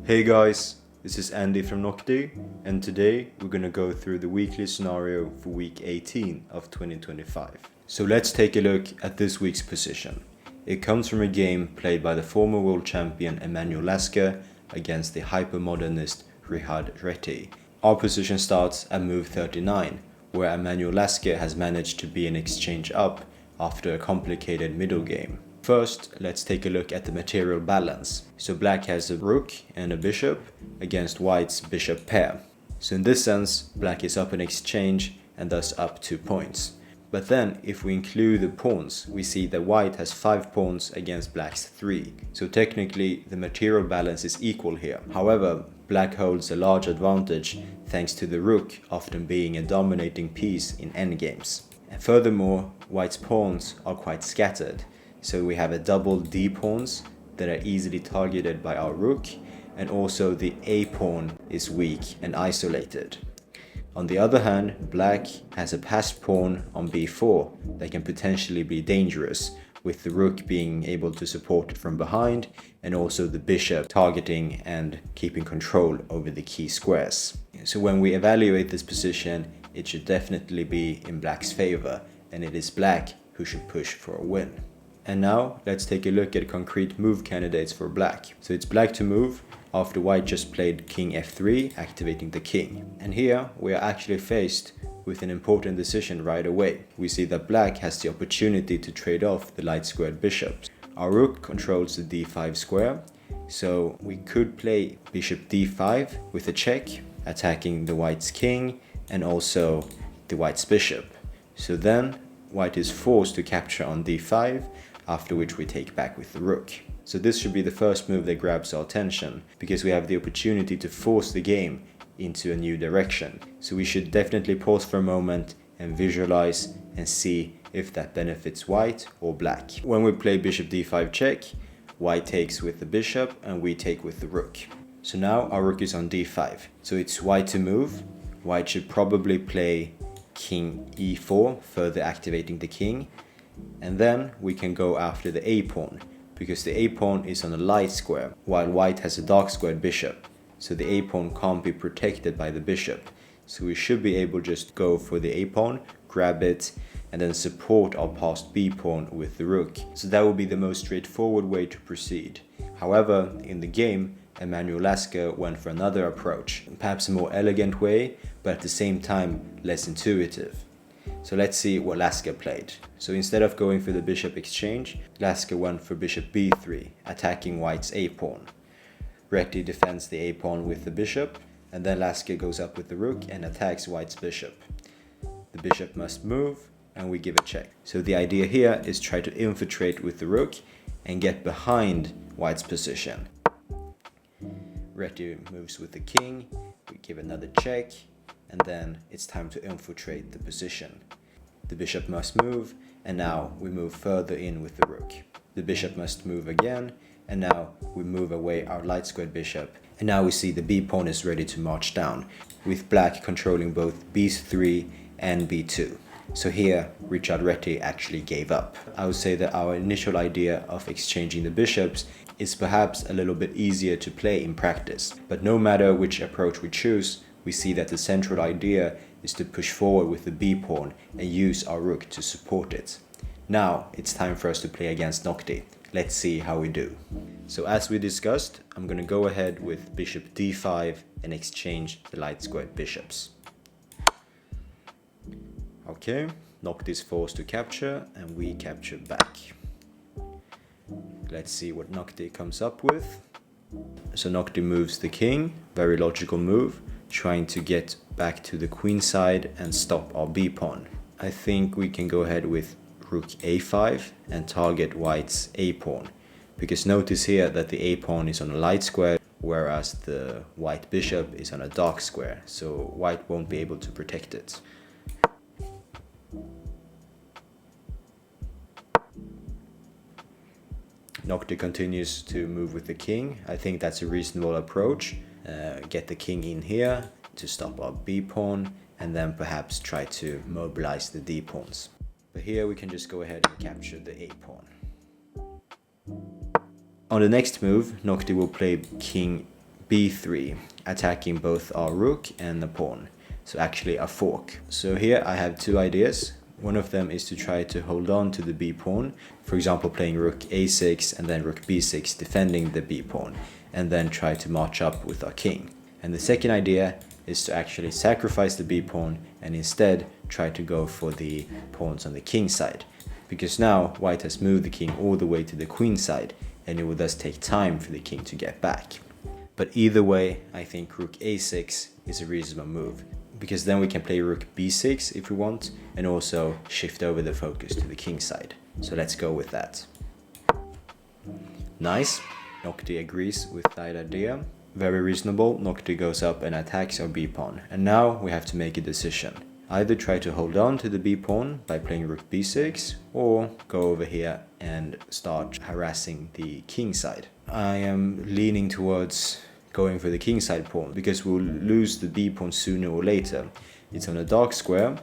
Hey guys, this is Andy from Noctie, and today we're gonna go through the weekly scenario for week 18 of 2025. So let's take a look at this week's position. It comes from a game played by the former world champion Emanuel Lasker against the hypermodernist Réti. Our position starts at move 39, where Emanuel Lasker has managed to be an exchange up after a complicated middle game. First, let's take a look at the material balance. So black has a rook and a bishop against white's bishop pair. So in this sense, black is up in exchange and thus up 2 points. But then, if we include the pawns, we see that white has 5 pawns against black's 3. So technically, the material balance is equal here. However, black holds a large advantage thanks to the rook often being a dominating piece in endgames. And furthermore, white's pawns are quite scattered. So we have a double D pawns that are easily targeted by our rook, and also the A pawn is weak and isolated. On the other hand, black has a passed pawn on B4 that can potentially be dangerous, with the rook being able to support it from behind, and also the bishop targeting and keeping control over the key squares. So when we evaluate this position, it should definitely be in black's favor, and it is black who should push for a win. And now let's take a look at concrete move candidates for black. So it's black to move after white just played king f3, activating the king. And here we are actually faced with an important decision right away. We see that black has the opportunity to trade off the light squared bishops. Our rook controls the d5 square, so we could play bishop d5 with a check, attacking the white's king and also the white's bishop. So then white is forced to capture on d5, after which we take back with the rook. So this should be the first move that grabs our attention, because we have the opportunity to force the game into a new direction. So we should definitely pause for a moment and visualize and see if that benefits white or black. When we play bishop d5 check, white takes with the bishop and we take with the rook. So now our rook is on d5. So it's white to move. White should probably play king e4, further activating the king. And then we can go after the a pawn, because the a pawn is on a light square, while white has a dark squared bishop. So the a pawn can't be protected by the bishop. So we should be able to just go for the a pawn, grab it, and then support our passed b pawn with the rook. So that would be the most straightforward way to proceed. However, in the game, Emanuel Lasker went for another approach, perhaps a more elegant way, but at the same time less intuitive. So let's see what Lasker played. So instead of going for the bishop exchange, Lasker went for bishop b3, attacking white's a pawn. Réti defends the a pawn with the bishop, and then Lasker goes up with the rook and attacks white's bishop. The bishop must move, and we give a check. So the idea here is try to infiltrate with the rook and get behind white's position. Réti moves with the king, we give another check, and then it's time to infiltrate the position. The bishop must move, and now we move further in with the rook. The bishop must move again, and now we move away our light squared bishop. And now we see the b pawn is ready to march down, with black controlling both b3 and b2. So here, Richard Réti actually gave up. I would say that our initial idea of exchanging the bishops is perhaps a little bit easier to play in practice. But no matter which approach we choose, we see that the central idea is to push forward with the b pawn and use our rook to support it. Now it's time for us to play against Noctie. Let's see how we do. So as we discussed, I'm going to go ahead with bishop d5 and exchange the light squared bishops. Okay, Noctie is forced to capture and we capture back. Let's see what Noctie comes up with. So Noctie moves the king, very logical move, trying to get back to the queen side and stop our b pawn. I think we can go ahead with rook a5 and target white's a pawn, because notice here that the a pawn is on a light square, whereas the white bishop is on a dark square, so white won't be able to protect it. Noctie continues to move with the king. I think that's a reasonable approach. Get the king in here to stop our b pawn, and then perhaps try to mobilize the d pawns. But here we can just go ahead and capture the a pawn. On the next move, Noctie will play king b3, attacking both our rook and the pawn. So actually a fork. So here I have two ideas. One of them is to try to hold on to the b pawn, for example playing rook a6 and then rook b6 defending the b pawn, and then try to march up with our king. And the second idea is to actually sacrifice the b pawn and instead try to go for the pawns on the king side. Because now white has moved the king all the way to the queen side, and it will thus take time for the king to get back. But either way, I think rook a6 is a reasonable move, because then we can play rook b6 if we want, and also shift over the focus to the king side. So let's go with that. Nice, Noctie agrees with that idea. Very reasonable. Noctie goes up and attacks our b pawn. And now we have to make a decision. Either try to hold on to the b pawn by playing rook b6, or go over here and start harassing the king side. I am leaning towards going for the king side pawn, because we'll lose the b pawn sooner or later. It's on a dark square,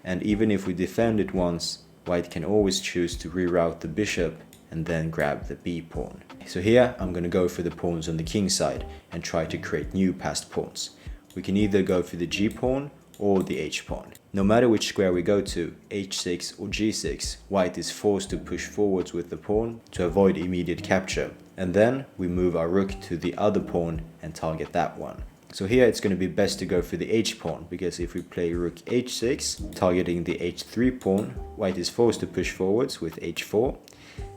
and even if we defend it once, white can always choose to reroute the bishop and then grab the b pawn. So here I'm going to go for the pawns on the king side and try to create new passed pawns. We can either go for the g pawn or the h pawn. No matter which square we go to, h6 or g6, white is forced to push forwards with the pawn to avoid immediate capture. And then we move our rook to the other pawn and target that one. So here it's going to be best to go for the h pawn, because if we play rook h6, targeting the h3 pawn, white is forced to push forwards with h4.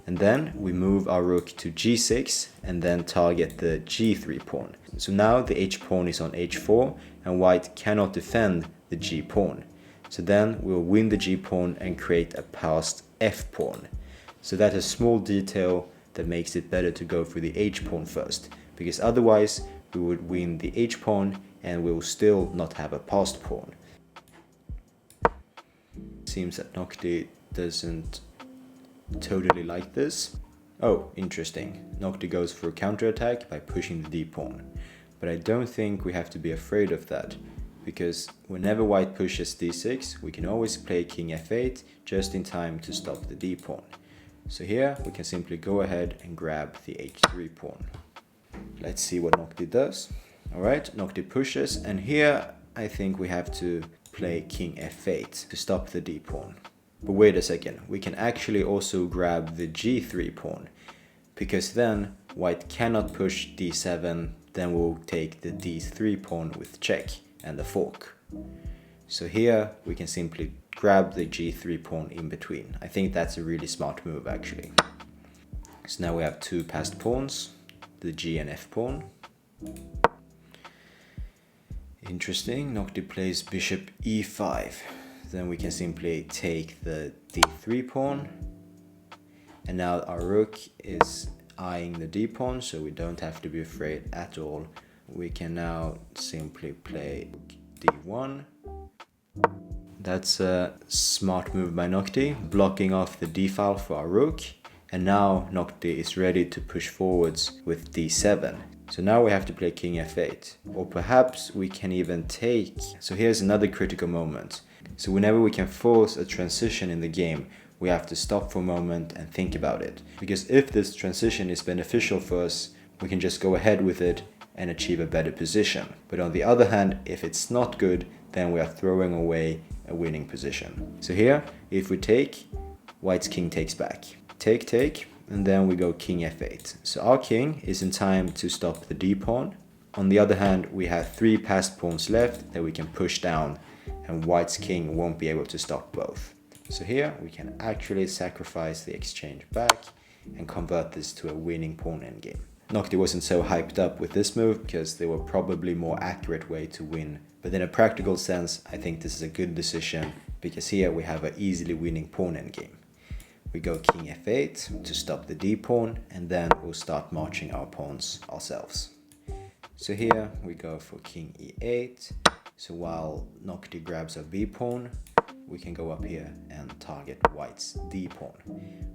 And then we move our rook to g6 and then target the g3 pawn. So now the h pawn is on h4 and white cannot defend the g pawn. So then we'll win the g pawn and create a passed f pawn. So that's a small detail that makes it better to go for the h pawn first, because otherwise we would win the h pawn and we will still not have a passed pawn. Seems that Noctie doesn't totally like this. Oh, interesting. Noctie goes for a counterattack by pushing the d pawn. But I don't think we have to be afraid of that, because whenever white pushes d6, we can always play king f8 just in time to stop the d pawn. So here we can simply go ahead and grab the h3 pawn. Let's see what Noctie does. Alright, Noctie pushes, and here I think we have to play king f8 to stop the d pawn. But wait a second, we can actually also grab the g3 pawn, because then white cannot push d7, then we'll take the d3 pawn with check and the fork. So here we can simply grab the g3 pawn in between. I think that's a really smart move actually. So now we have two passed pawns, the g and f pawn. Interesting, Noctie plays bishop e5. Then we can simply take the d3 pawn, and now our rook is eyeing the d pawn, so we don't have to be afraid at all. We can now simply play d1. That's a smart move by Noctie, blocking off the d file for our rook, and now Noctie is ready to push forwards with d7. So now we have to play king f8, or perhaps we can even take. So here's another critical moment. So whenever we can force a transition in the game, we have to stop for a moment and think about it. Because if this transition is beneficial for us, we can just go ahead with it and achieve a better position. But on the other hand, if it's not good, then we are throwing away a winning position. So here, if we take, white's king takes back. Take, and then we go king f8. So our king is in time to stop the d pawn. On the other hand, we have three passed pawns left that we can push down, and white's king won't be able to stop both. So here we can actually sacrifice the exchange back and convert this to a winning pawn endgame. Noctie wasn't so hyped up with this move because there were probably more accurate way to win. But in a practical sense, I think this is a good decision, because here we have an easily winning pawn endgame. We go king f8 to stop the d pawn, and then we'll start marching our pawns ourselves. So here we go for king e8. So while Noctie grabs our b pawn, we can go up here and target white's d pawn.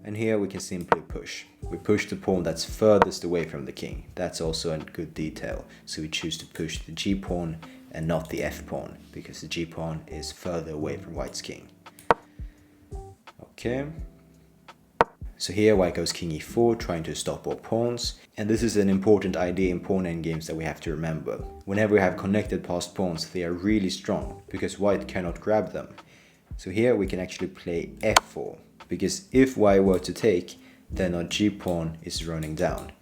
And here we can simply push. We push the pawn that's furthest away from the king. That's also a good detail. So we choose to push the g pawn and not the f pawn, because the g pawn is further away from white's king. Okay. So here white goes king e4, trying to stop all pawns. And this is an important idea in pawn endgames that we have to remember. Whenever we have connected passed pawns, they are really strong, because white cannot grab them. So here we can actually play f4, because if white were to take, then our g-pawn is running down.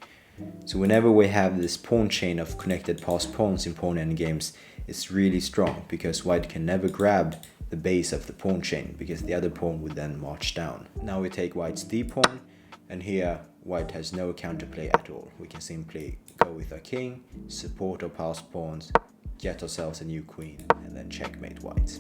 So whenever we have this pawn chain of connected passed pawns in pawn endgames, it's really strong, because white can never grab the base of the pawn chain, because the other pawn would then march down. Now we take white's d-pawn, and here white has no counterplay at all. We can simply go with our king, support our passed pawns, get ourselves a new queen, and then checkmate white.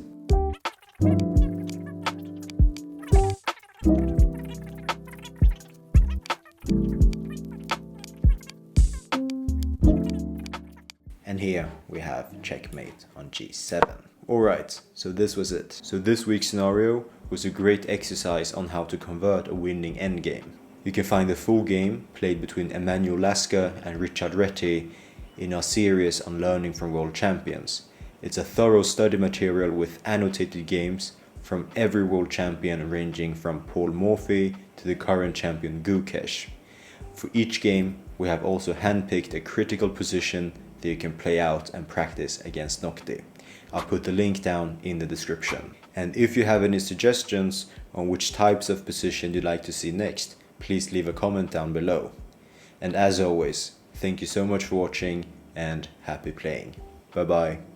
And here we have checkmate on g7. Alright, so this was it. So this week's scenario was a great exercise on how to convert a winning endgame. You can find the full game played between Emanuel Lasker and Réti in our series on learning from world champions. It's a thorough study material with annotated games from every world champion, ranging from Paul Morphy to the current champion Gukesh. For each game, we have also handpicked a critical position that you can play out and practice against Noctie. I'll put the link down in the description. And if you have any suggestions on which types of position you'd like to see next, please leave a comment down below. And as always, thank you so much for watching and happy playing. Bye bye.